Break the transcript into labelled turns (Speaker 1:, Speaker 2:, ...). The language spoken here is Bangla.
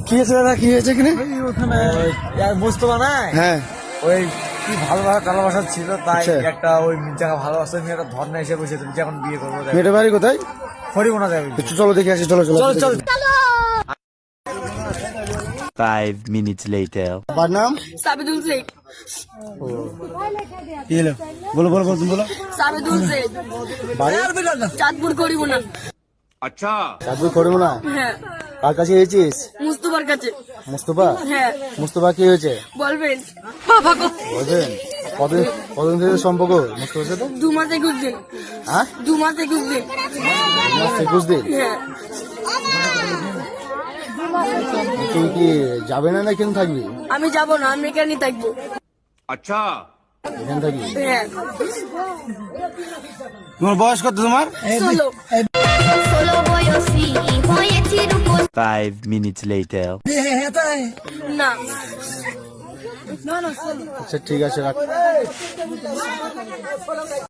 Speaker 1: কি হয়েছে দাদা, কি হয়েছে কিনে?
Speaker 2: মুস্তফা নাই,
Speaker 1: হ্যাঁ,
Speaker 2: ওই কি ভালোবাসা টালোবাসা ছিল, তাই
Speaker 1: আচ্ছা।
Speaker 2: একটা ওই যাকে ভালোবাসা মেয়েটা ধর্ণা এসে বসে, তুমি যখন বিয়ে করবো
Speaker 1: মেয়েটার বাড়ি কোথায়?
Speaker 2: হরিমোনা যাবে।
Speaker 1: একটু চলো দেখে আসি, চলো চলো
Speaker 2: চল চল।
Speaker 3: 5 minutes later.
Speaker 1: আপনার নাম?
Speaker 4: সাবিদুল শেখ।
Speaker 1: কি হলো? বলো বলো বলো, তুমি বলো।
Speaker 4: সাবিদুল শেখ,
Speaker 1: বাড়ি?
Speaker 4: চাঁদপুর করিব না।
Speaker 1: চাঁদপুর করবো না।
Speaker 4: হ্যাঁ,
Speaker 1: কার কাছে গেছিস?
Speaker 4: মুস্তফার কাছে।
Speaker 1: মুস্তফা?
Speaker 4: হ্যাঁ,
Speaker 1: মুস্তফা কি হয়েছে
Speaker 4: বলবেন।
Speaker 1: বলবেন? কতদিন কতদিন থেকে সম্পর্ক মুস্তফার সাথে?
Speaker 4: 2 মাস 21 দিন।
Speaker 1: হ্যাঁ,
Speaker 4: 2 মাস 21 দিন।
Speaker 1: 21 দিন।
Speaker 4: হ্যাঁ,
Speaker 1: তুই কি যাবে না, না কেন থাকবি?
Speaker 4: আমি যাব না, আমি এখানেই থাকবো।
Speaker 1: এখানে থাকবি?
Speaker 4: হ্যাঁ,
Speaker 1: তোমার বয়স কত তোমার?
Speaker 4: 16।
Speaker 3: 5 minutes later.
Speaker 4: না।
Speaker 1: আচ্ছা ঠিক আছে, রাখ।